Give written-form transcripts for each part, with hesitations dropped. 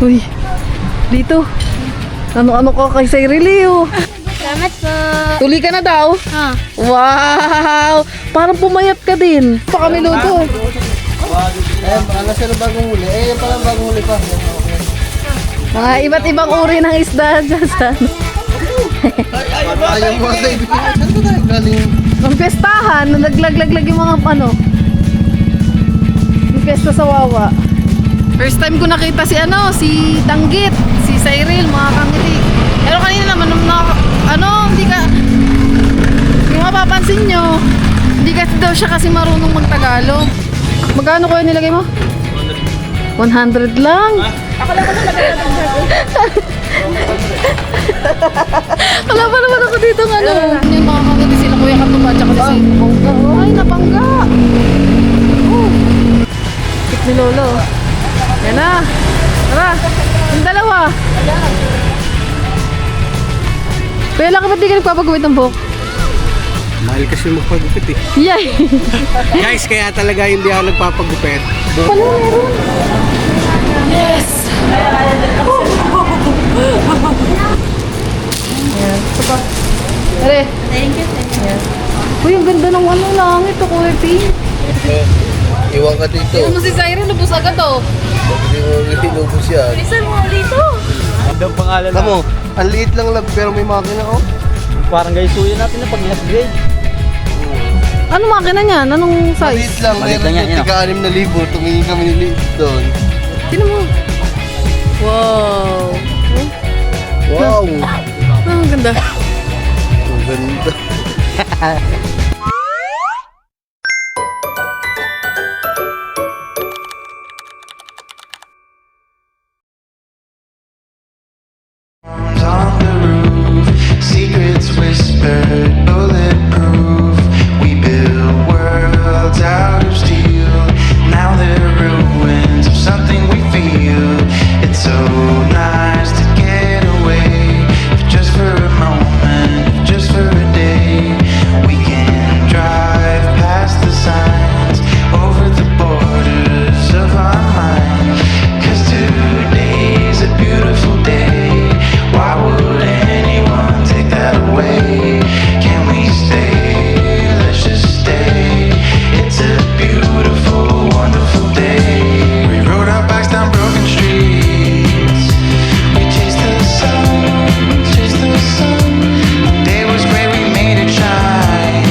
Uy, dito. Ano-ano ka kay Cyril, Salamat po. Tuli ka na daw? Ah. Wow! Parang pumayat ka din. Pa kami luto. Alas na bagong huli. Parang bagong huli pa. Mga iba't ibang uri ng isda dyan sa ano. Ayaw mo sa ibig. Saan ko tayo galing? Ang pestahan, naglaglag yung mga ano. Yung pesta sa Wawa. First time ko nakita si si Tanggit, si Cyril, mga kangiti. Pero kanina naman, hindi mapapansin nyo, hindi kasi daw siya kasi marunong magtagalog. Magkano ko yung nilagay mo? 100 lang. Ako lang ko na Wala pa naman ako dito ng ano. Yung mga kangiti sila Kuya Katuba, tsaka si Bongga. Ay, napangga. Oh. Tik ni Lolo. Yan na. Tara. Yung dalawa. Kuya lang, ba't di ka nagpapagupit ng buhok? Mahal kasi magpagupit eh. Yay! Guys, kaya talaga hindi ako nagpapagupit. Pala meron. Yes! Ayan. Ito pa. Tara. Thank you. Ayan. Uy, ang ganda ng langit to, Kuya P. Iwan ka dito. Ano si Cyril, lubos agad oh. Hindi mo inubos yan. Bilisan mo dito. Ang pangalan na. Tamo, ang liit lang lab pero may makina oh. Parang guys, suya natin na pag last grade. Ano makina niyan? Anong Maliit size? lang, Maliit meron lang yan, yung tika 6,000. Tumingin kami niliit doon. Sino mo? Wow. Wow! Ang ganda. Ang ganda. On the roof, secrets whispered, bulletproof. We built worlds out of steel. Now they're ruins of something we feel. It's so nice to get away, if just for a moment, if just for a day. We can drive past the signs, over the borders of our mind. 'Cause today's a beautiful day. Why would anyone take that away? Can we stay? Let's just stay. It's a beautiful, wonderful day. We rode our bikes down broken streets. We chased the sun, chased the sun. The day was great, we made it shine.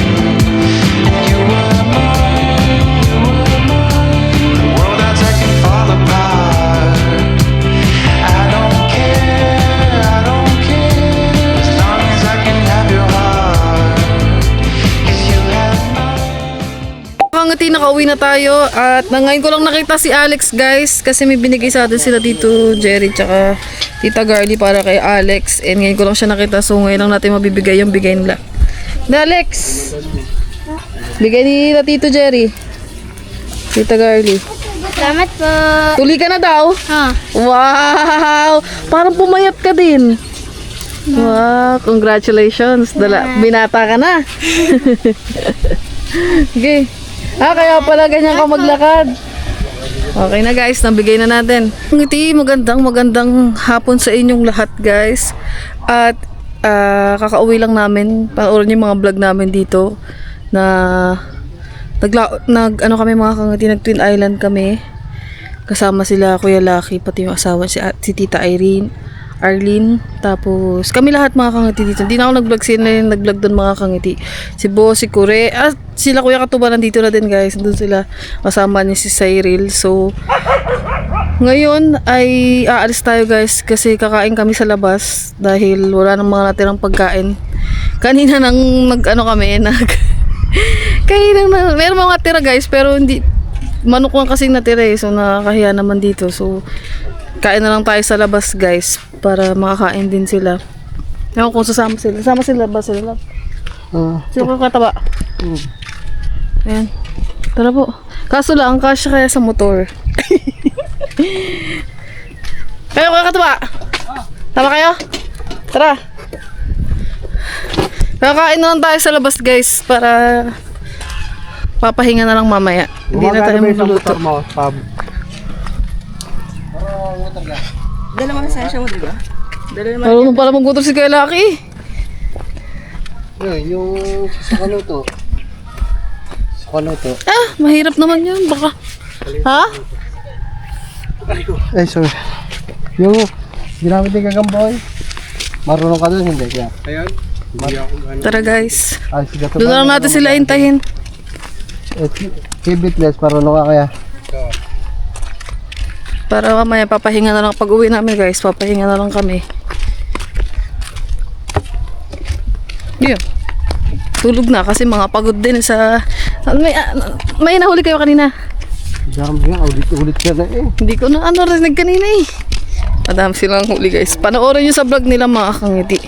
And you were mine, you were mine. The world outside can fall apart. I don't care, as long as I can have your heart. 'Cause you have mine. Kangati, nakauwi na tayo at ngayon ko lang nakita si Alex guys kasi may binigay sa atin sila Tito Jerry tsaka Tita Garly para kay Alex and ngayon ko lang siya nakita so ngayon lang natin mabibigay yung bigay nila. Alex! Bigay ni Tito Jerry. Tita Garly. Salamat po. Tuli ka na daw? Ah. Wow! Parang pumayat ka din. Wow, congratulations. Binata ka na. Okay. Kaya pala ganyan ka maglakad. Okay na guys, nabigay na natin. Ngiti, magandang hapon sa inyong lahat guys. At kakauwi lang namin. Panoorin yung mga vlog namin dito na ano kami mga kangiti, nag Twin Island kami. Kasama sila Kuya Lucky, pati yung asawa si Tita Arlene, tapos kami lahat mga kangiti dito. Hindi na ako nag-vlog, sila yung nag-vlog doon mga kangiti. Si Bo, si Kure, sila Kuya Katuba nandito na din guys. Doon sila kasama ni si Cyril. So ngayon ay aalis tayo guys kasi kakain kami sa labas dahil wala nang mga natirang pagkain. Kanina nang meron mga tira guys pero hindi manok lang kasi natira so nakakahiya naman dito. So kain na lang tayo sa labas guys para makakain din sila. Ewan kung sasama sila. Sama sila ba sila? Sino ka kataba? Ayan. Tara po. Kaso lang, kasya kaya sa motor. Kayo kataba? Tama kayo? Tara. Kakain na lang tayo sa labas guys para papahinga na lang mamaya. Hindi na tayo magluluto. Dala mo na sensya mo, di ba? Dala naman. Marunong pala magmotor si Kuya Lucky. Yung Sukanuto. Sukanuto. Ah, mahirap naman yun. Baka. Ha? Ay, sorry. Yung ginamit ni Gagamboy. Marunong ka doon, hindi kaya. Ayan. Tara guys. Ay, sige. Doon na lang natin sila hintayin. Kibitless, marunong ka kaya. Para mamaya papahinga na lang pag uwi namin guys. Papahinga na lang kami. Yun. Tulog na kasi mga pagod din sa... May nahuli kayo kanina. Dami nga, ulit ka na eh. Hindi ko na rinig kanina eh. Madami silang huli guys. Panoorin nyo sa vlog nila mga kangiti.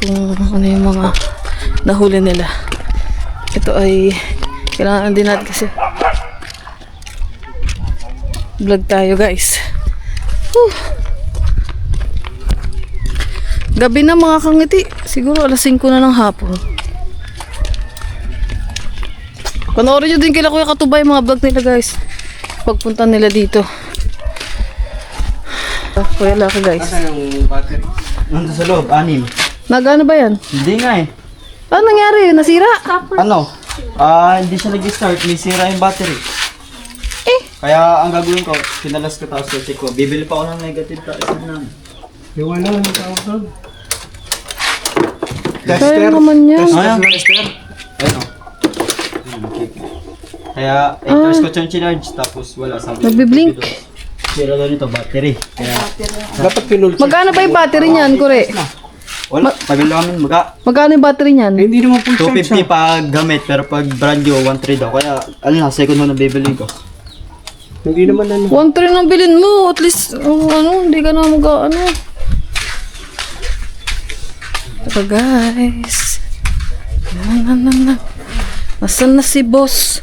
Kung ano yung mga nahuli nila. Ito ay kailangan din natin kasi vlog tayo guys. Gabi na mga kangiti. Siguro alas 5 na ng hapon. Panoorin nyo din kila Kuya Katubay mga vlog nila guys. Pagpunta nila dito. Kuya Lucky guys. yung battery? Nandun sa loob, 6. Nagano ba yan? Hindi nga eh. Ano nangyari? Nasira? Ano? Hindi siya nag-start. May sira yung battery. Kaya ang gagawin ko, pinalas ko tapos check ko. Bibili pa ako ng negative tayo na. Yung ano tawag doon? Kaya naman yan. Ano? Tester? Ayun o. Kaya 8 hours ko siyang chinarge tapos wala. Sabi ko, Nagbiblink? sira daw nito battery. Kaya Dapat pinulsa. Magkano ba yung battery niyan, Kure? wala. Pabili namin Magkano yung battery niyan? Hindi naman full 250 pa gamit pero pag brand new 1.3 daw. Kaya ano na, second hand na bibili ko. Hindi naman ano. 1.3 ang bilhin mo. At least, hindi ka na ano. Ito guys. Nasaan na si boss?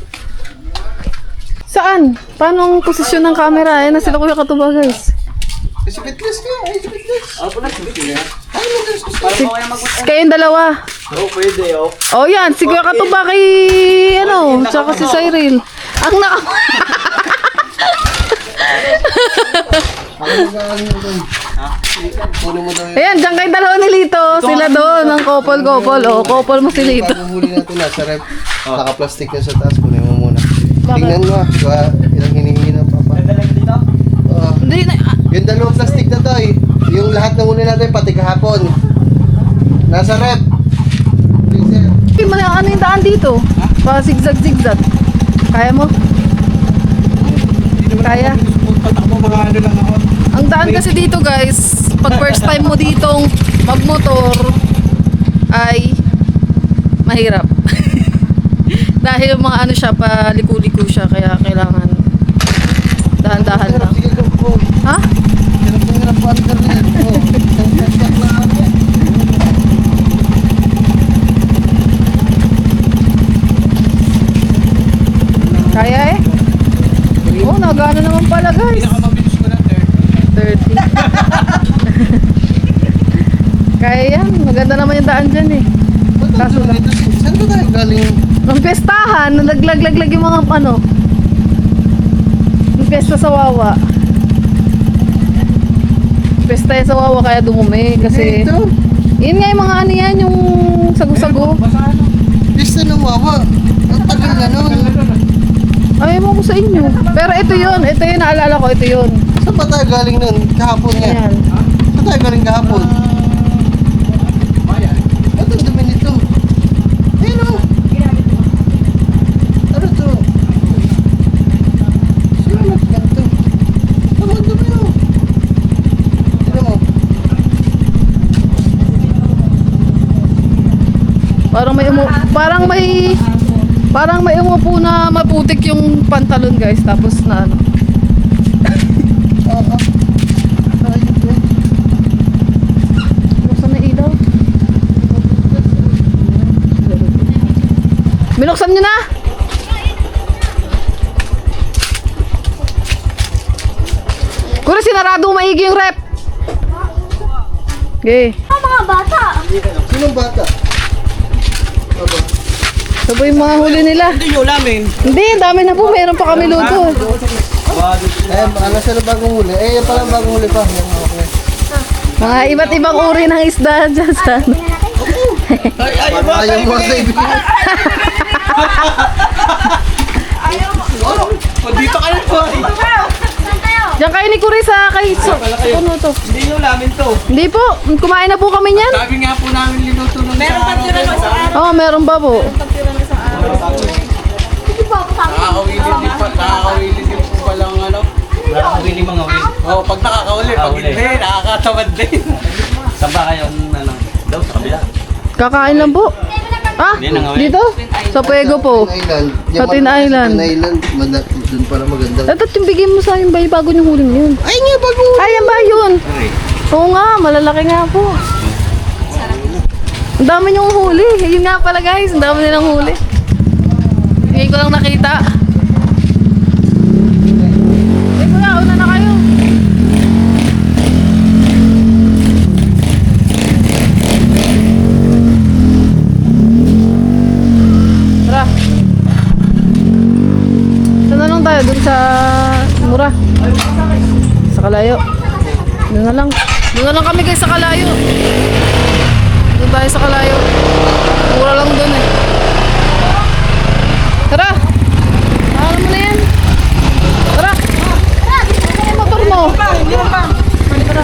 Saan? Paano ang posisyon ng camera? Ayan na sila Kuya Katuba guys. Sipitless ka, ay sipitless. Kayong dalawa. Oo, pwede oh. Oh yan, si Kuya Katuba kay tsaka si Cyril. Ang naka... Ayan, dyan kayong dalawa ni Lito. Sila doon, ang couple. Oh, couple mo si Lito. Paghuhuli natin na sa rep. Naka-plastic na sa taas. Kunin mo muna. Tingnan mo. Ilang hinihingi ng papa. Hindi na... Yung dalawang plastic na to eh. Yung lahat na huli natin pati kahapon. Nasa rep. Freezer. Ano yung daan dito? Pa zigzag. Kaya mo? Kaya? Ang daan kasi dito guys, pag first time mo ditong magmotor ay mahirap. Dahil mga ano siya, paliko-liko siya, kaya kailangan dahan-dahan lang. Sige, go. Ha? Hirap po under rin. Oh. Isang na ako. Kaya eh? Oo, nagana naman pala guys. Pinakamabilis ko na 30. Kaya yan, maganda naman yung daan dyan eh. Kaso lang. Saan ba tayo galing? Ang pestahan, naglaglag yung mga ano. Yung pesta sa Wawa. Pesta yan sa Wawa kaya dumumi kasi... Ito. Yun nga yung mga ano yan, yung sago-sago. Pista ng wawa. Ang tagal na nun. Ay, mo ko sa inyo. Pero ito yun, naalala ko, ito yun. Saan ba tayo galing nun? Kahapon nga. Ayan. Saan tayo galing kahapon? Ba't ang dumi nito? Ayun o. Ano to? Sino nagkanto? Ang dumi o. Tignan mo. Parang may umupo na maputik yung pantalon guys, tapos na ano. Binuksan na ilaw. Binuksan nyo na? Kung sinarado maigi yung rep. Okay. Mga bata. Sinong bata? Aba. Ito po yung mga huli nila. Hindi nyo namin. Hindi, ang dami na po. Meron pa kami luto. Ano sila bagong huli? Eh, yan pala bagong huli pa. Yan, okay. Mga iba't ibang uri ng isda dyan sa ano. Ayaw mo sa ibigay. Dito ka na po. Diyan kayo ni Kuri sa kay ano to? Hindi nyo namin to. Hindi po, kumain na po kami niyan. Sabi nga po namin linuto nung meron pa tira na sa araw. Oo, meron pa po. Nakakawili din po palang ano. Nakakawili mga wili. Oo, pag nakakawili, pag Nakakawili. hindi, nakakatamad din. Saan ba kayo? Ano? Daw, sa kabila. Kakain lang po. Ah, Hindi na nga, dito? Sa Puego po. Tin Island. Sa Tin Island. Tin Island. Doon pala maganda. Dapat yung bigay mo sa akin ba yung bago niyong huling yun? Ay nga, bago. Ay, yan ba yun? Oo nga, malalaki nga po. Ang dami niyong huli. Yun nga pala guys, ang dami nilang huli. Ngayon ko lang nakita. Eh kuya, una na kayo. Tara. Saan na lang tayo? Doon sa mura. Sa Kalayo. Doon na lang. Doon na lang kami guys sa Kalayo. Doon tayo sa Kalayo. Mura lang doon eh. Tara! Alam mo na yan. Tara! Ano yung motor mo? Tara.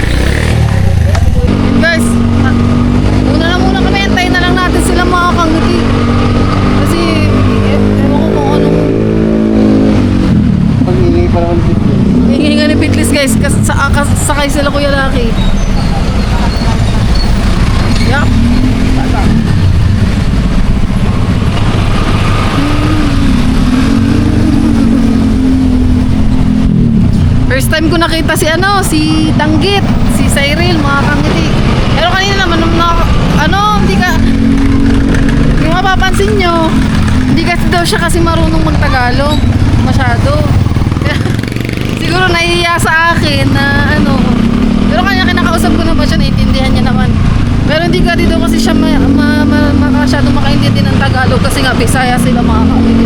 Guys, muna kami. Antayin na lang natin sila mga kangiti. Kasi, ewan ko kung anong Pag-ingay pa naman dito. hihinga ni Pitlis guys. Sakay sila Kuya Laki. Yup. First time ko nakita si si Tanggit, si Cyril, mga kangiti. Pero kanina naman, hindi ka, yung mapapansin nyo, hindi kasi daw siya kasi marunong magtagalog, masyado. Kaya, siguro nahihiya sa akin na pero kanya kinakausap ko naman siya, naiintindihan niya naman. Pero hindi ka dito kasi siya masyado makaintindi ng Tagalog kasi nga Bisaya sila mga kangiti.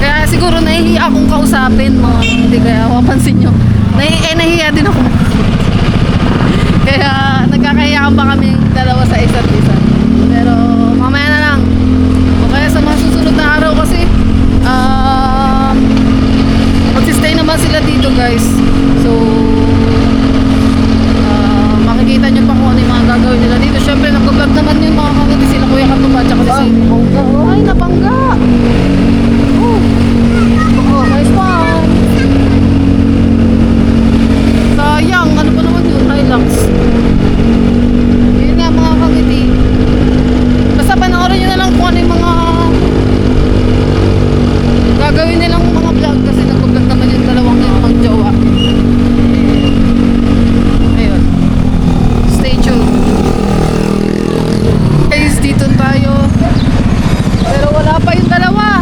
Kaya siguro nahihiya akong kausapin mga hindi kaya mapansin nyo. Nahihiya din ako. Kaya nagkakahiyaan pa kami dalawa sa isa't isa. Pero mamaya na lang. O kaya sa mga susunod na araw kasi magsistay naman sila dito guys. So makikita nyo pa kung ano yung mga gagawin nila dito. Syempre nag-vlog naman yun mga kamuti sila Kuya Katuba tsaka si ay napangga. Oh, nice one. Sayang, ano pa naman yun? Hilux. Yun nga mga kangiti. Basta panoorin nyo na lang kung ano yung mga gagawin nilang mga vlog kasi nag-vlog naman yung dalawang yung mag-jowa. Ayun. Stay tuned. Guys, dito tayo. Pero wala pa yung dalawa.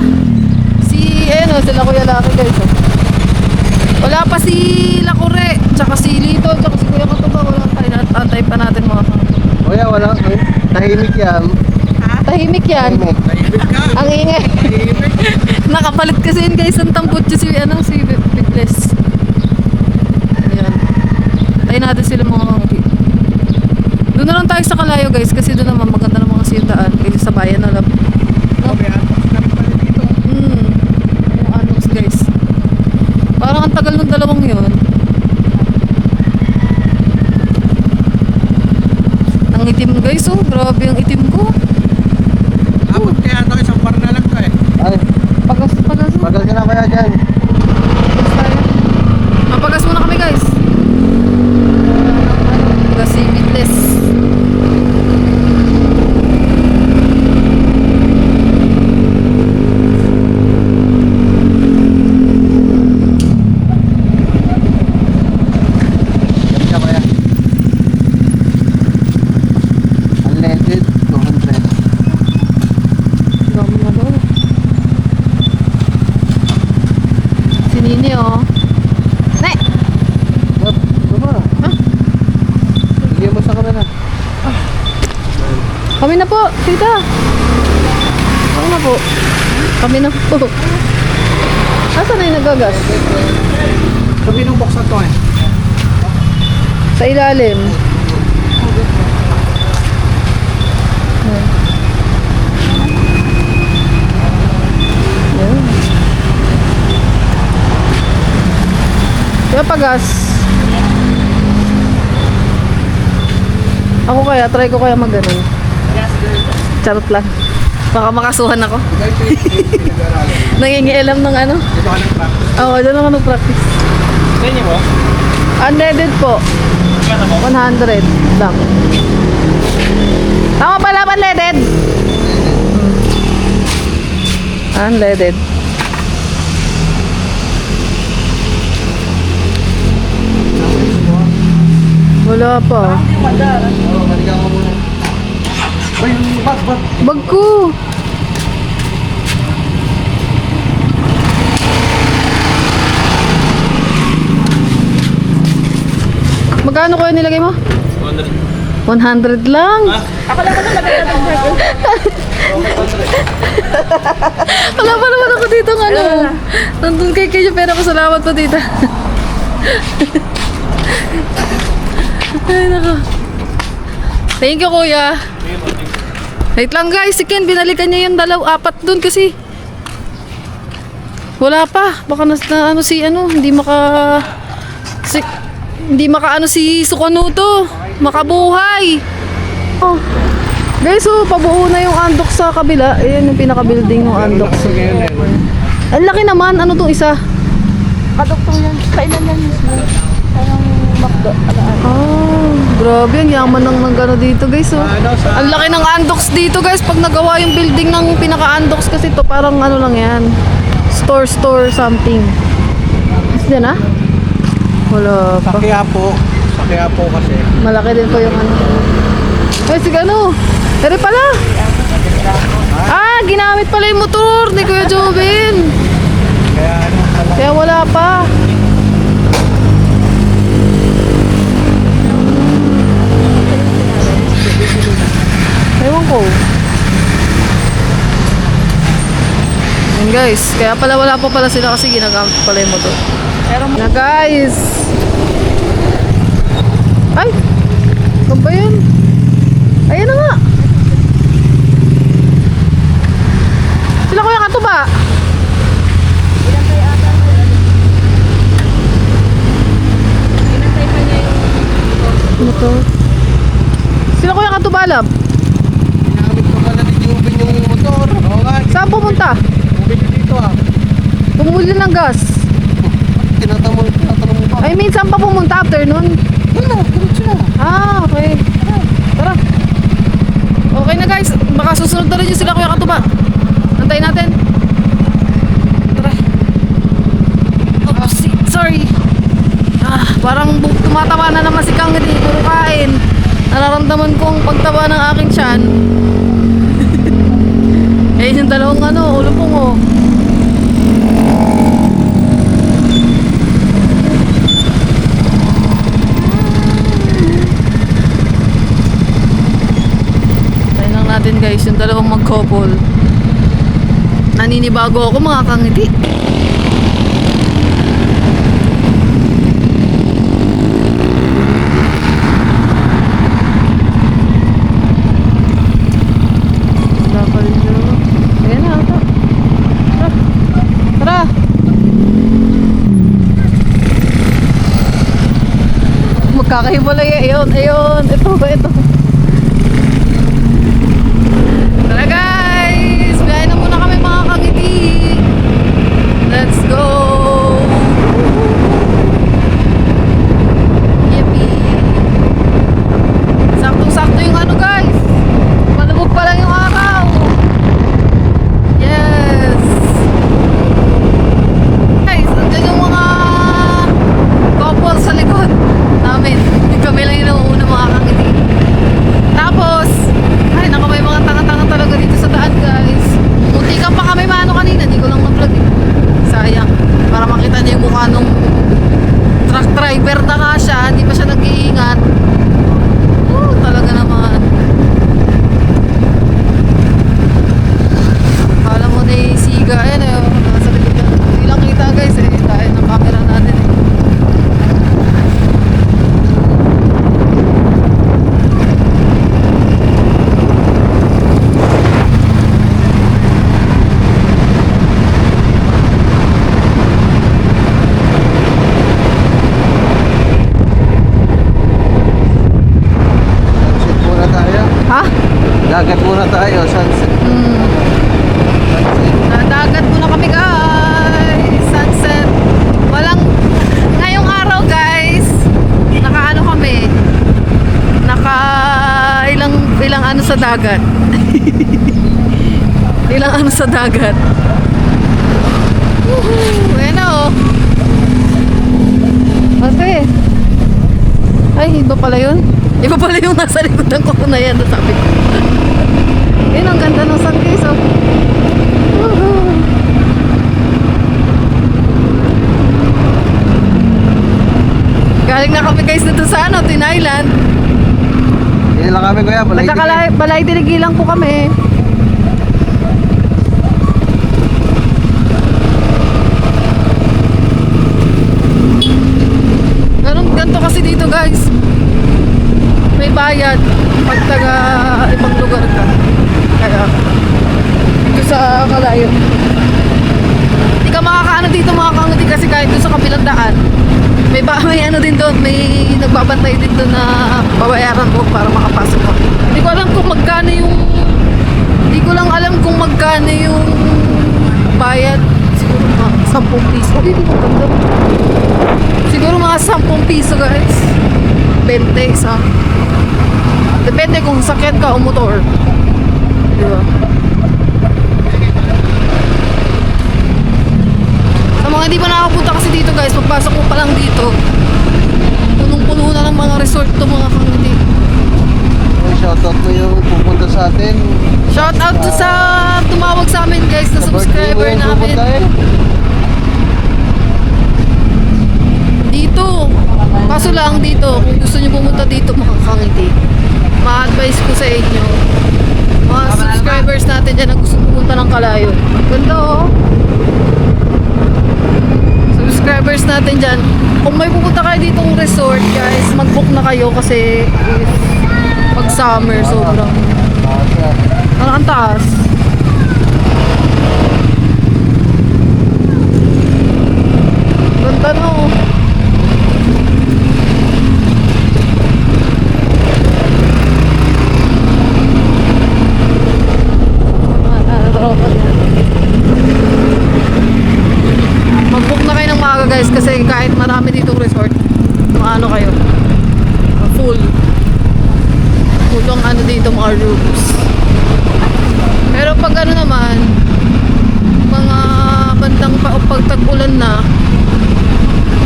Sila Kuya Laki guys. Wala pa si Lakure, tsaka si Lito, tsaka si Kuya Katuba. Wala tayo. Antay pa natin mga kangiti. Kuya, wala. Tahimik yan. Tahimik yan. Tahimik. Ang ingay. Nakapalit kasi yun guys ang tambutso si Bigles. Ayan. Tayo natin sila mga kangiti. Doon na lang tayo sa Kalayo guys kasi doon naman maganda ng mga siyudaan kasi sa bayan na lang. No? Yung Anox guys. Parang ang tagal ng dalawang yun. Ang itim guys oh. Grabe ang itim ko. Abot kaya ito, isang bar na lang to eh. Ay, Pagas. magal ka na kaya dyan. Mapagas muna kami guys. Kasi bitless. Kaya kaya. Unleaded, 200. Dami na daw. Si Nini oh. Ne! Yup, tama. Ha? Bigyan mo sa kamera. Kami na po, tita. Kami na po. Kami na po. Asan na yung nagagas? Sabi nung box na to eh. Sa ilalim. Ayan. Kaya pagas. Ako kaya, try ko kaya mag-ganon. Charot lang. Baka makasuhan ako. Nangingialam ng ano? Dito ka lang pa. Oo, doon ako nag-practice. Sa inyo mo? Unleaded po. 100 lang. Tama pala, unleaded. Unleaded. Wala pa. Oo, balikan mo muna. Uy, bag. Bag ko. Magkano ko nilagay mo? 100 lang. Wala pa naman ako dito ng ano. Nandun kay Kenya pero ako salamat po tita. Ay nako. Thank you kuya. Wait lang guys, si Ken binalikan niya yung apat dun kasi. Wala pa. Baka ano si ano, hindi maka ano si Sukanuto. Makabuhay. Oh. Guys, so pabuo na yung andok sa kabila. Ayan yung pinaka-building ng andok. Ang laki naman. Ano tong isa? Kaduktong yan. Kailan yan mismo? Parang makdo. Ah, grabe. Ang yaman ng gano dito guys. Oh. Ang laki ng andoks dito guys. Pag nagawa yung building ng pinaka-andoks kasi to parang ano lang yan. Store something. Is din ah? Wala pa. Sa Quiapo kasi. Malaki din po yung ano. Ay, sige ano? Pero pala. Ah, ginamit pala yung motor ni Kuya Jovin. Kaya ano, Kaya wala pa. Ewan ko. Yan guys, kaya pala wala pa pala sila kasi ginagamit pala yung motor. Na guys. Ay! Ano ba yun? Ayan na nga. Sila kuya katuba. Motor. Sila kuya katubalab. Ginamit ko pala ni Jubin yung motor. oo nga. Saan pumunta? Bumili dito ah. Pumuli ng gas. Tinatanong mo ba? I mean, saan pa pumunta after nun? Wala, diretso na. Ah, okay. Tara. Okay na guys. Baka susunod na rin yung sila kuya katuba. Antayin natin. Tara. Oops, sorry. Ah, parang tumataba na naman si Kang hindi puro kain. Nararamdaman ko ang pagtaba ng aking tiyan. Eh, yung dalawang ano, ulo pong oh. Tayo lang natin guys, yung dalawang mag-couple. Naninibago ako mga kangiti. Wala pa rin dalawa. Ayan na ata. Tara. Tara. Magkakahiwalay eh. Ayun. Ito. Tara guys. Biyahe na muna kami mga kangiti. Let's go. Yippee. Saktong-sakto yung ano guys. Malubog pa lang yung araw. Yes. Guys, andyan yung mga couple sa likod namin. Kami lang yung nauuna mga kangiti. Tapos, ay naku, may mga tanga-tanga talaga dito sa daan guys. Muntikan pa kami maano kanina, hindi ko lang na-vlog eh. Sayang. Dagat muna tayo, sunset. Nadagat muna kami guys. Sunset. Ngayong araw guys, nakaano kami. Ilang ano sa dagat. Ilang ano sa dagat. Woohoo! Ayan na oh. Kasi, ay, iba pala yun. Iba pala yung nasa likodan ko na yan. Sabi ko. Yun, ang ganda ng sun guys oh. Woohoo! Galing na kami guys dito sa ano, Tin Island. Hindi lang kami kuya, Balay Dirigi lang po kami. Ganito kasi dito guys. May bayad pag taga ibang lugar ka. Kaya dito sa Kalayo. Hindi ka makakaano dito makakangiti kasi kahit doon sa kabilang daan. May ano din doon, may nagbabantay din doon na babayaran mo para makapasok ka. Hindi ko alam kung magkano yung bayad. Siguro mga 10 piso. Hindi ko ganda. Siguro mga 10 piso guys. 20 isa. Depende kung sakyan ka o motor. Diba? Sa mga hindi pa nakapunta kasi dito guys, pagpasok mo pa lang dito, punong-puno na ng mga resort to mga kangiti. shoutout mo yung pupunta sa atin. Shout out to sa tumawag sa amin guys na subscriber namin. Dito. Kaso lang dito, kung gusto nyo pumunta dito mga kangiti, ma-advise ko sa inyo. Mga subscribers natin dyan na gusto pumunta ng Kalayo. Ganda oh. Subscribers natin dyan. Kung may pupunta kayo ditong resort guys, mag-book na kayo kasi pag summer sobrang ang taas. Ganda no. Mag-book na kayo ng maaga guys kasi kahit marami ditong resort, maano kayo, full ang ano dito mga rooms. Pero pag ano naman, mga bandang pag tag-ulan na,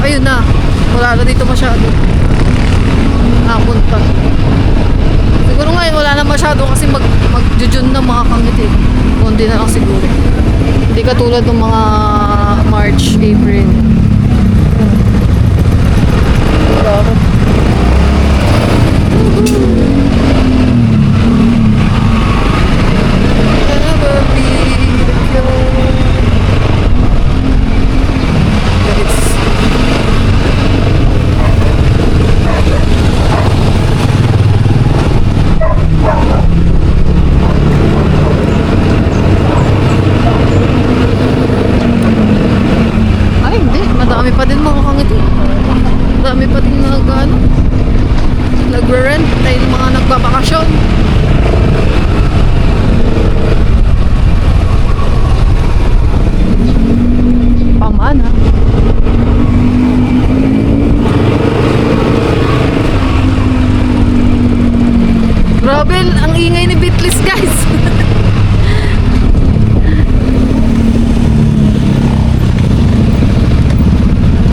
ayun na, wala na dito masyado napunta. Siguro ngayon wala na masyado kasi mag-june na mga kangiti. Kundi na lang siguro. Hindi katulad ng mga March, April. Never be alone. Ay, hindi. Madami pa din mga kangiti. Madami pa din nagre-rent dahil mga nagbabakasyon. Pamana. Grabe, ang ingay ni Beatles guys.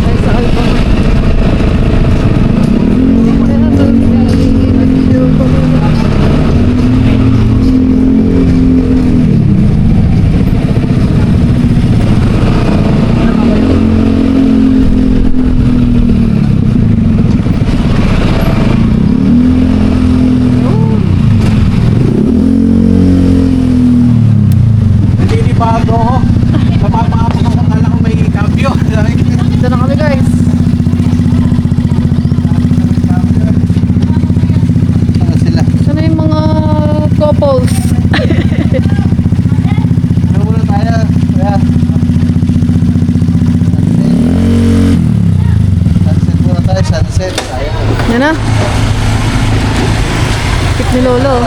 Ay, sa album. Bago ako. Napapakapag ako, akala ko may cambio. Dito na kami guys. Ano sila? Sana yung mga couples. Ano muna tayo? Kaya sunset muna tayo, sunset. Sayang. Yan na. Kit ni Lolo.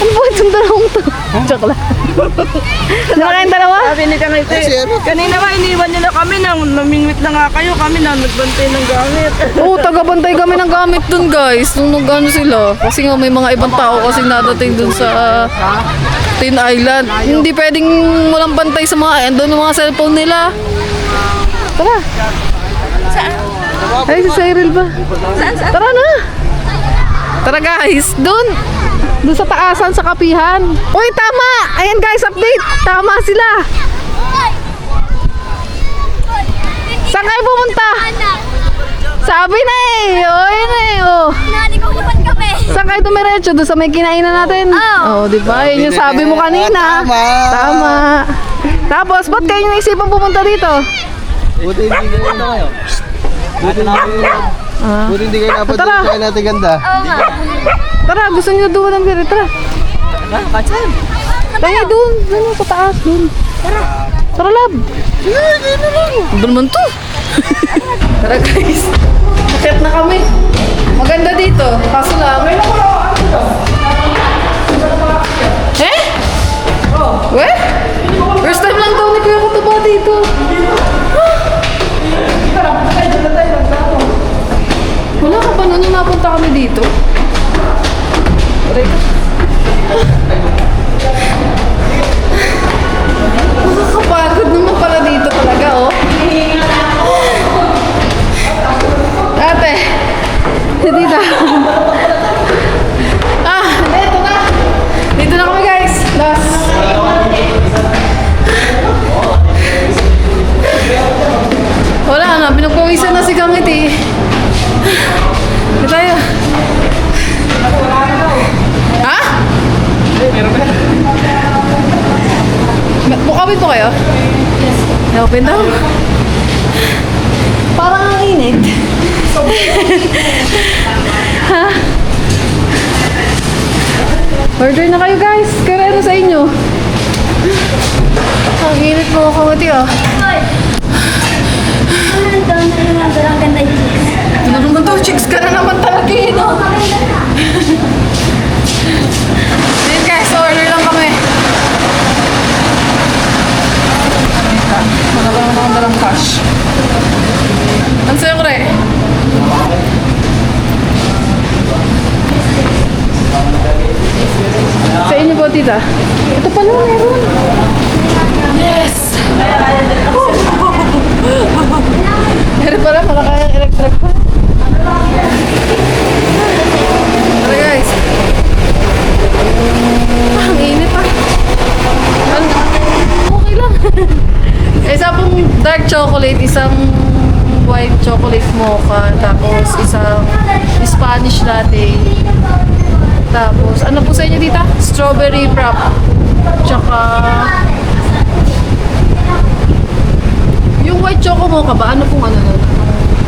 Ano ba itong dalawang to? Joke lang. Sino kayong dalawa? Sabi ni Kang ito, Kasi ano? kanina ba iniwan niyo na kami nang namingwit na nga kayo, kami na nagbantay ng gamit. Oo, tagabantay kami ng gamit dun guys. Nung nag-ano sila. Kasi nga may mga ibang tao kasi nadating dun sa Tin Island. Hindi pwedeng walang bantay sa mga doon yung mga cellphone nila. Tara. Ay, si Cyril ba? Tara na. Tara guys, doon sa taasan sa kapihan. Uy, tama! Ayan guys, update. Tama sila. Saan kayo pumunta? Sabi na eh. O, yun eh. Oh. Nanikukupan kami. Saan kayo tumiretso? Doon sa may kinainan natin? Oo. Oh, di ba? Yun yung sabi mo kanina. Tama. Tama. Tapos, ba't kayo naisipan pumunta dito? Buti hindi kayo na kayo. Buti hindi kayo napadala Tara. sa natin ganda. Tara, gusto niyo doon ng biri. Tara. Tayo doon. Doon sa taas. Doon. Tara, lab. Doon naman to. Tara guys. Akit na kami. Maganda dito. Kaso lang. Eh? Weh? First time lang daw ni Kuya Kutaba dito. Wala ka pa nun yung napunta kami dito. Aray ka. Nakakapagod naman pala dito talaga, oh. Ate. Dito. Dito na. Dito na kami, guys. Last. Wala na, pinagpawisan na si Kangit eh. Dito tayo. Ha? Bukawin po kayo? Yes. Open daw. Parang ang init. Ha? Order na kayo guys. Kaya ano sa inyo? Ang init mo Kangit ah. Ang ganda yung Ano naman to? Chicks ka na naman talaga eh, no? Ayun guys, order lang kami. Wala ka naman dalang cash. Ang sayo ko rin. Sa inyo po, tita? Ito pala, meron. Yes! Meron pala, malakayang electric pa. Tara guys. Ang init pa. Okay lang. Isa pong dark chocolate, isang white chocolate mocha, tapos isang Spanish latte. Tapos, ano po sa inyo dito? Strawberry frap. Tsaka yung white choco mocha ba? Ano pong ano nun?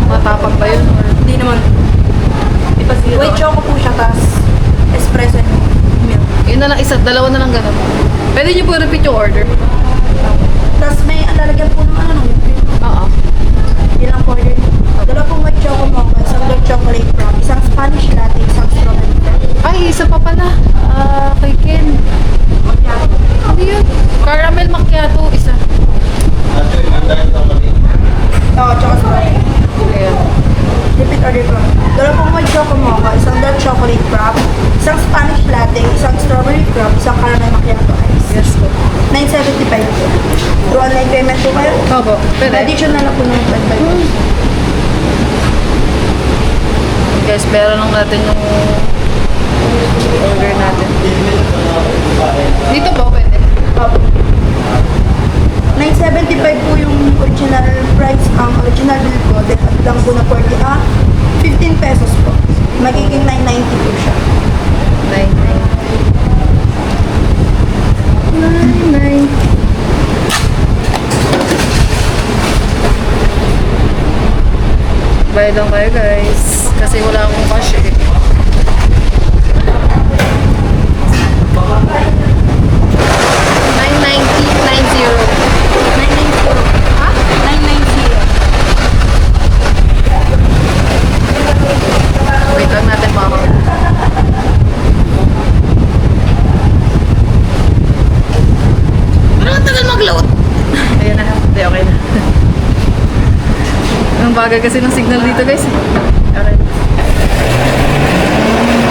Matapag ba yun? Or Hindi naman. White choco po siya, tas espresso and milk. yun na lang isa, dalawa na lang ganun. Pwede nyo po repeat yung order. Tas may lalagyan po ng ano, Oo. yun lang po order. Dalawa pong white choco mocha, isang dark chocolate frap, isang Spanish latte, isang strawberry frap. Ay, isa pa pala. Kay Ken. Ano yun? Caramel macchiato, isa. Oo, tsaka strawberry. Ayan. Repeat order po. Dalawa pong white choco mocha, isang dark chocolate frap, isang Spanish latte, isang strawberry frap, isang caramel macchiato ice. Yes po. 975 po. Through online payment po kayo? Opo. Pwede. Additional na po ng 25. Guys, pera lang natin yung order natin. Dito ba pwede? Opo. 975 po yung original price. Ang original bill ko, then at lang po na 15 pesos po. Magiging 990 po siya. 990. Bayad lang kayo guys. Kasi wala akong cash eh. Wait lang natin mga Ang bagal kasi ng signal dito guys. Okay.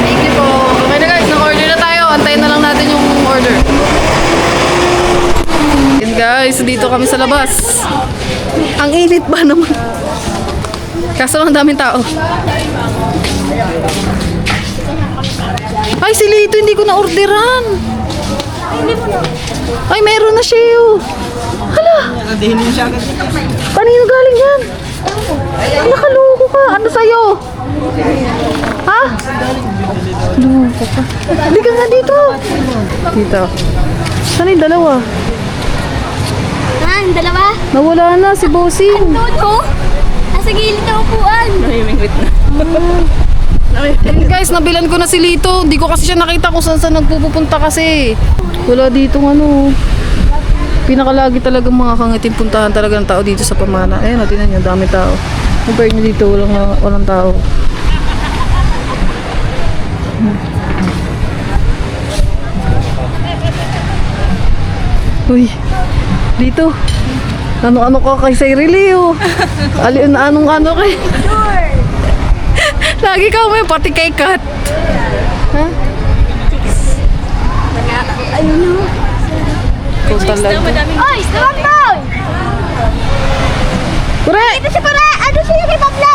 Thank you po. Okay na guys, nag-order na tayo. Antayin na lang natin yung order. Yan guys, dito kami sa labas. Ang init ba naman? Kaso ang daming tao. Ay, si Lito, hindi ko na-orderan. Ay, meron na siya yun. Hala! Kanino galing yan? Nakaloko ka. Ano sa'yo? Ha? Loko ka. Hindi ka nga dito. Dito. Saan yung dalawa? Ang dalawa. Nawala na si Bossing. Todo. Nasa gilid ng upuan. Hey guys, nabilan ko na si Lito. Hindi ko kasi siya nakita kung saan nagpupunta kasi. Wala ditong ano. Pinakalagi talagang mga kangiting puntahan talaga ng tao dito sa Pamana. Ayun, tingnan nyo, dami tao. Compare nyo dito, walang tao. Uy, dito. Ano-ano ka kay Cyril oh. Anong-ano kay? Lagi ka may pati kay Kat. Ha? Ayun na. Ikaw talaga. Oy, stop down! Kure! Ito si Pare! Ano siya kay Pablo?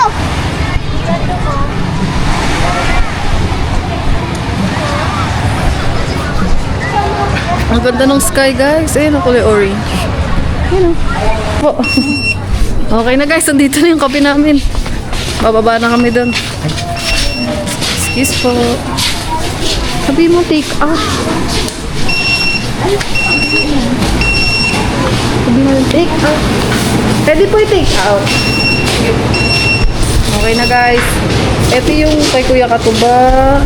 Ang ganda ng sky guys. Ayun ang kulay orange. Ayun po. Okay na guys, nandito na yung kape namin. Bababa na kami doon. Excuse po. Sabi mo take out. Sabi mo take out. Pwede po i-take out. Okay na guys. Ito yung kay Kuya Katuba,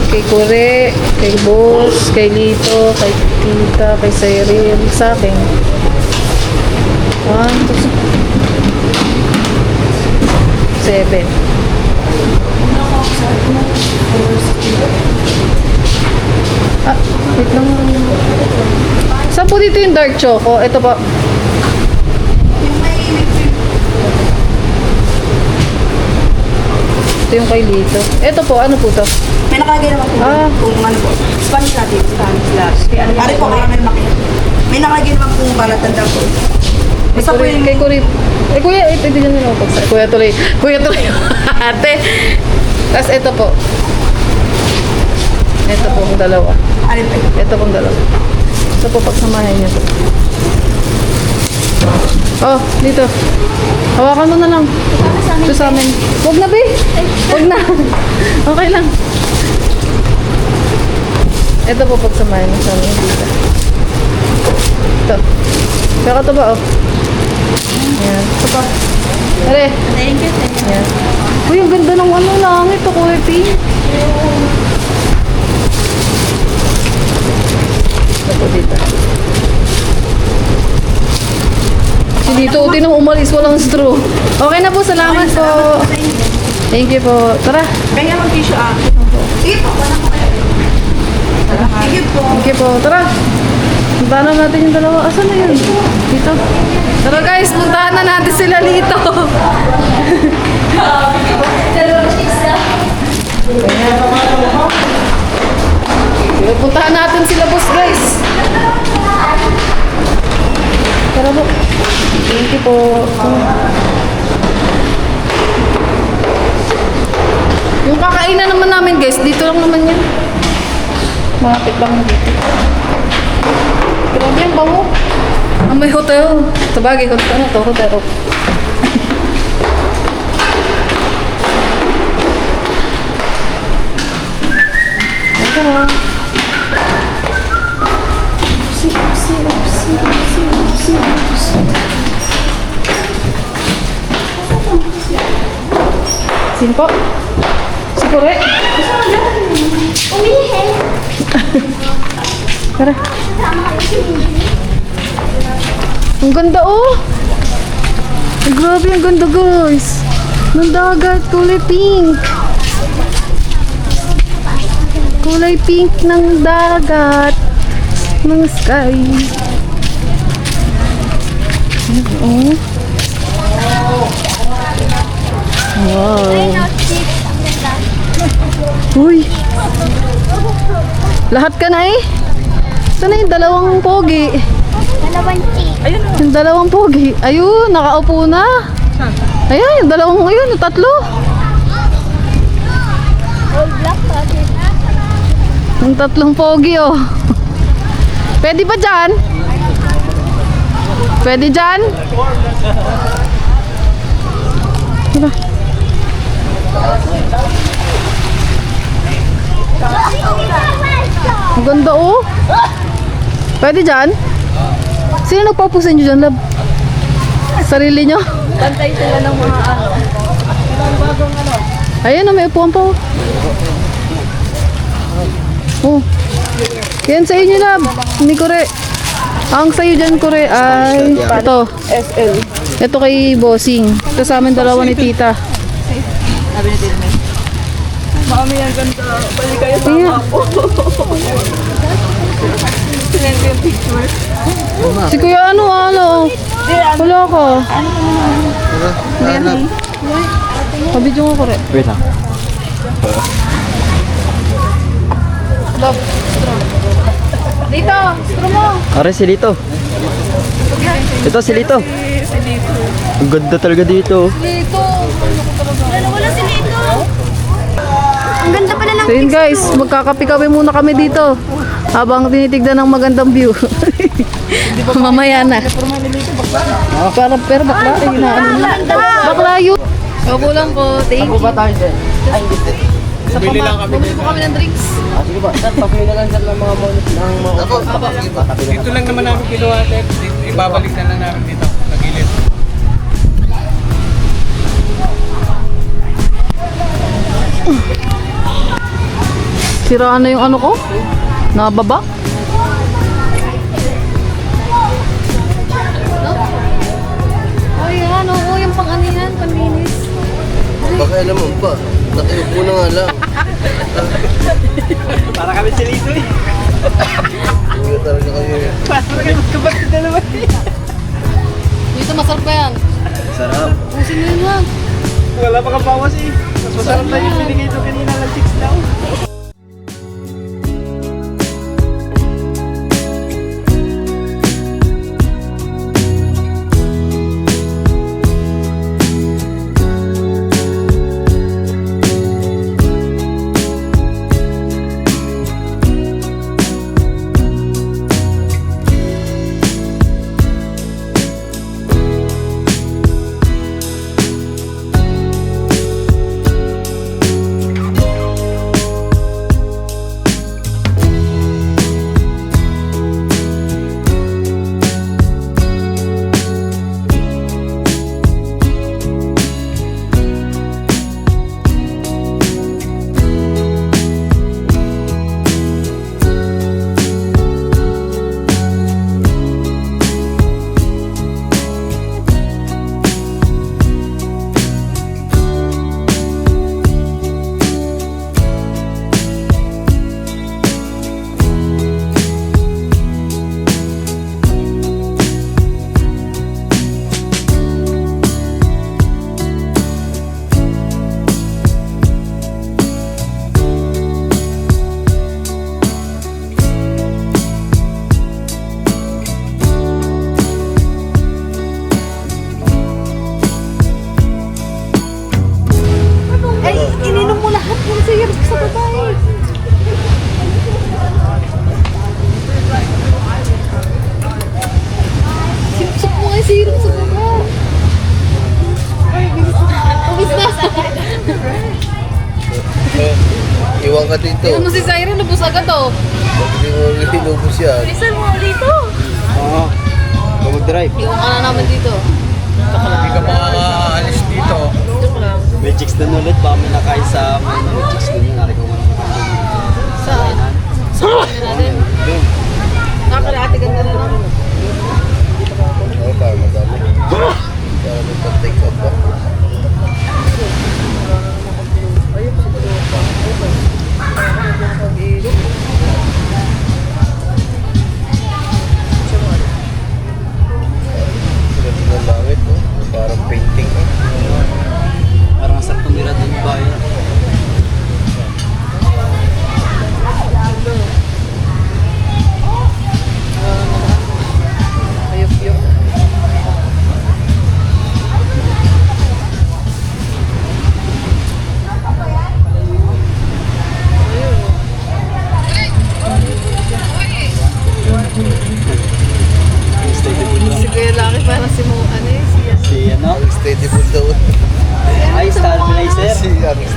kay Kure, kay Boss, kay Lito, kay Tita, kay Cyril, sa akin. 1, 2, 7. Ah, wait lang. Saan po dito yung dark choco? Ito po. Ito yung kay Lito. Ito po, ano po to? May nakalagay naman po kung ano po. Spanish natin, Spanish lash. Pare po caramel macchiato. May nakalagay naman po palatanda po. Basta po yung Kay Kuya. Eh, Kuya, ito din yung minupag sa. Kuya tuloy. Kuya tuloy. Ate. Tapos ito po. Ito po ang dalawa. alin po. Ito pong dalawa. Ito po, pagsamahin niyo. Oh, dito. Hawakan mo na lang. Ito sa amin. Huwag na, be. Huwag na. Okay lang. Ito po, pagsamahin mo sa amin. Dito. Ito. Kaya ito ba, oh? Ayan. Ito pa. Tara. Thank you. Ayan. Uy, ang ganda ng ano, langit. Ito, kulay pink. Ito po dito. Si dito, tinong umalis, walang straw. Okay na po, salamat po. Thank you po. Tara. Kaya mag-tissue Sige po, wala po kayo. Sige po. Thank you po. Tara. Puntahan na natin yung dalawa. Asan na yun? Dito. Tara guys, puntahan na natin sila dito. Puntahan natin sila boss guys. Tara po. Thank you po. Yung kakainan naman namin guys, dito lang naman yan. Malapit lang dito. Grabe yung bango. Ah, may hotel. Sabagay, hotel na to, hotel. Ito ha. Sino po? Si Kure? Umihi. Tara. Ang ganda oh! Ang grabe, ang ganda guys! Ng dagat, kulay pink! Kulay pink ng dagat! Ng sky! Oh. Lahat ka na eh. Sana yung dalawang pogi? Dalawang chick. Yung dalawang pogi. Ayun, nakaupo na. Ayan, yung dalawang, ayun, yung tatlo. All black kasi. Yung tatlong pogi oh. Pwede ba dyan? Pwede dyan? Tara. Ang ganda oh. Pwede dyan? Sino nagpapusin nyo dyan, love? Sarili nyo? Bantay sila ng mga Ayan na, may upuan pa oh. Oh. Yan sa inyo, love. Ni Kure. Ang sa'yo dyan, Kure, ay ito. SL. Ito kay Bossing. Ito sa amin dalawa ni Tita. Mami, ang ganda. Balik kayo sa Ayan. Sinend ko yung picture. Si Kuya ano. Wala ka. Hanap. Pabidyo nga, Kure. Wait lang. Love. Dito, straw mo. Are, si Lito. Ito, si Lito. Ang ganda talaga dito. Dito. Wala sila ito. Ang ganda pala ng So yun guys, magkakape-kape muna kami dito. Habang tinitignan ng magandang view. Mamaya na. Pero bakla, ay bakla yun. Opo lang po, thank you. Ba tayo din? Ay, hindi. Bumili lang kami Bumili po kami ng drinks. Sige ba? Sir, pabili na lang sir ng mga bonus ng mga Ako, sige ba? Dito lang naman namin kinuha, Ted. Ibabalik na lang namin dito. Sa gilid. Siraan na yung ano ko. Nababa. Ay, ano, yung pang ano yan, panlinis. Baka alam mo pa. Nakiupo na nga lang. Para kami si Lito eh. Hindi talaga kayo. Dito masarap ba yan? Sarap. Pusin mo yun yan. Wala pa kang bawas eh. Mas masarap na yung binigay ito kanina ng 6 daw. Iwan ka dito. Tingnan mo si Zaire, lubos agad oh. Hindi mo inubos yan. Bilisan mo dito. Oo. Ikaw mag-drive. Iwan ka na naman dito. Hindi ka makaalis dito. May chicks na ulit. Baka may nakain sa may chicks na yun. Nari ko muna. Saan? Saan natin? Nakakalati ganda na lang. Oo, para madami. Para may pag-take off pa. Ganda ng langit, oh. Parang painting, oh. Parang asap tumira doon ba yun?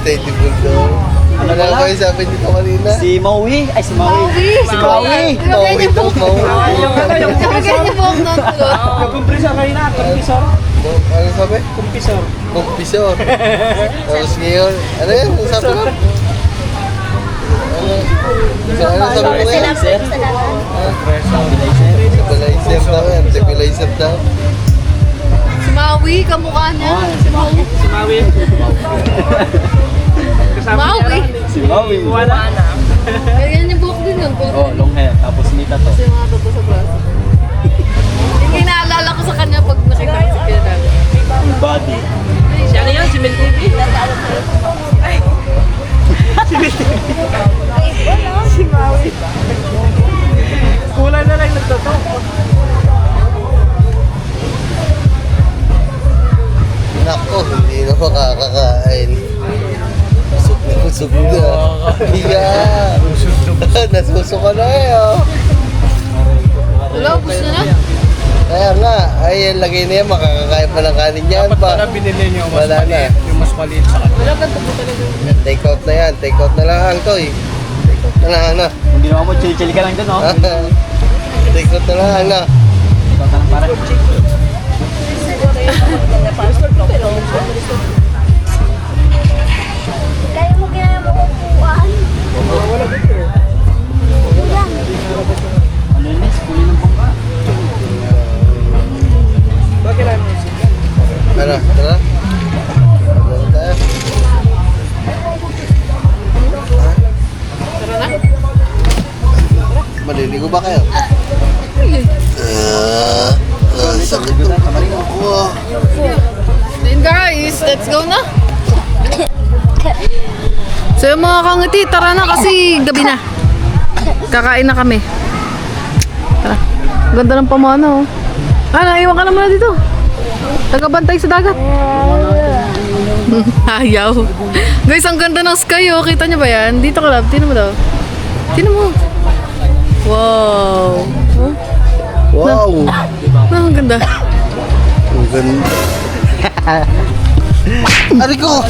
Teddy Bulldog. Ano lang kayo sabi dito kanina? Si Maui. Ay, si Maui. Si Maui. Maui to, Maui. Ganyan yung buhok ng tulot. Kumpisor kayo na. Kumpisor. Ano sabi? Kumpisor. Kumpisor. Tapos ngayon, ano yan? Ano sabi ko? Ano sabi ko ngayon? Stabilizer daw yan. Stabilizer daw. Si Maui, kamukha niya. Si Maui. Si Maui. Maui. Si Maui. Ganyan yung buhok din yun. Oh, long hair. Tapos nita to. Kasi mga toto sa braso. Yung inaalala ko sa kanya pag nakita ko sa kanya namin. Body. Siya na yun, si Mel TV. Si Maui. Kulay na lang nagtoto. Nako, hindi na makakakain. Busog na. Hiya. Nasusuka na eh, oh. Wala, ubus na na. Kaya nga, ay lagay na yan, makakakain pa ng kanin yan Dapat pa. pala binili niyo mas Wala na. maliit. Yung mas maliit sa kanila. Wala, ganito po talaga. Take out na yan, take out na lang to eh. Take out na lang na. Kung ginawa mo, chill-chill ka lang dun, oh. Take out na lang na. Ikaw ka lang para. Kaya mo kaya mo upuan. Ano yun, miss? Kulay ng bangka. Ano, tara. Tara tayo. Maliligo ba kayo? Sakit ko. Wow. Then guys, let's go na. So yung mga kangiti, tara na kasi gabi na. Kakain na kami. Tara. Ganda ng pamana oh. Naiwan ka na muna dito. Tagabantay sa dagat. Ayaw. Guys, ang ganda ng sky oh. Kita niyo ba yan? Dito ka lab. Tingnan mo daw. Tingnan mo. Wow. Oh. Wow. Ang ganda. Ang ganda. Ari ko.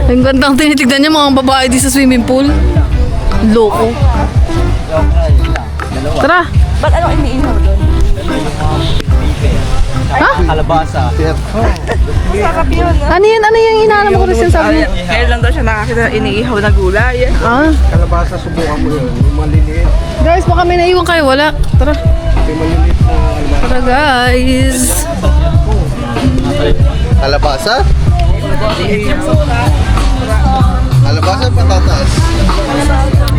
Ang ganda ang tinitignan niya mga babae di sa swimming pool. Loko. Tara. Ba't ano iniihaw doon? Ha? Kalabasa. Ano yan? Ano yung inaalam ko rin sabi niya? Ngayon lang daw siya nakakita ng iniihaw na gulay. Ah. Kalabasa, subukan mo yun. Yung maliliit. Guys, baka may naiwan kayo. Wala. Tara. Yung maliliit na kalabasa. Tara guys. Kalabasa? Kalabasa, patatas.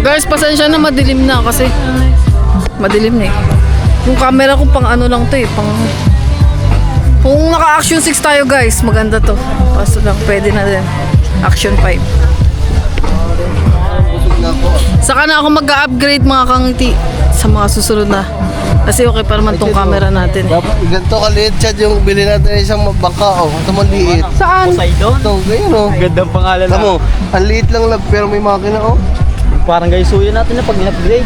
Guys, pasensya na madilim na kasi madilim na eh. Yung camera ko pang ano lang to eh. Kung naka Action 6 tayo guys, maganda to. Kaso lang, pwede na din. Action 5. Busog na ako. Saka na ako mag-upgrade mga kangiti sa mga susunod na. Kasi okay pa naman tong camera natin. Ganito kaliit siya yung bili natin isang bangka, oh. Ito maliit. Saan? Poseidon. Ito, ganyan, oh. Gandang pangalan Alam mo, ang liit lang pero may makina, oh. Parang gaysuyan natin na pag in-upgrade.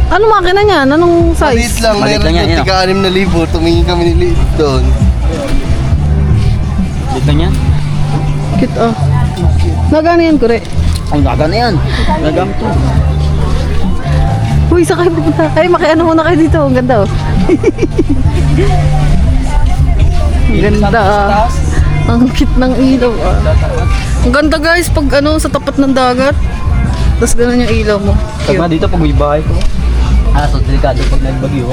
Anong makina niyan? Anong Maliit size? lang, Maliit meron lang yan, yung yan, tiga 6,000, tumingin kami ni liit doon. Dito niya. Cute oh. Nagano yan kure? Ang gaga na yan. Gagamit to. Uy, saan kayo pupunta? Ay, makiano muna kayo dito. Ang ganda oh. Ang ganda ah. Ang cute ng ilaw ah. Ang ganda guys pag ano sa tapat ng dagat. Tapos ganun yung ilaw mo. Pag na dito, pag may bahay ko. So delikado pag nagbagyo.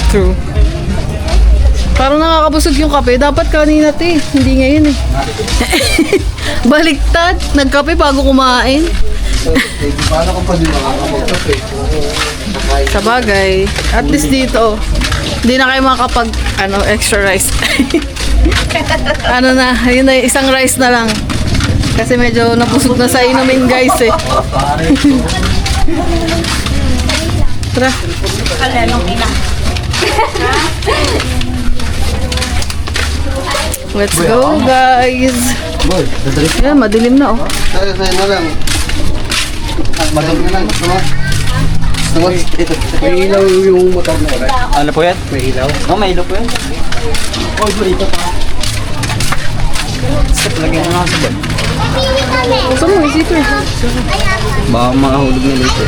True. Parang nakakabusog yung kape. Dapat kanina te. Hindi ngayon eh. Baliktad. Nagkape bago kumain. Paano ko pa din makakapagkape? Sa bagay. At least dito. Hindi na kayo makakapag extra rice. Ano na. Yun na. Isang rice na lang. Kasi medyo nabusog na sa inumin guys eh. Tara. Let's go guys. Boy, Ayan, madilim na oh. tayo na lang. Madam na lang, ito. May ilaw yung motor mo, right? Ano po yan? May ilaw. Oh, may ilo po yan. Oh, burrito pa. Stop, lagyan mo na sa bag. Gusto mo, isipin. Baka makahulog na dito.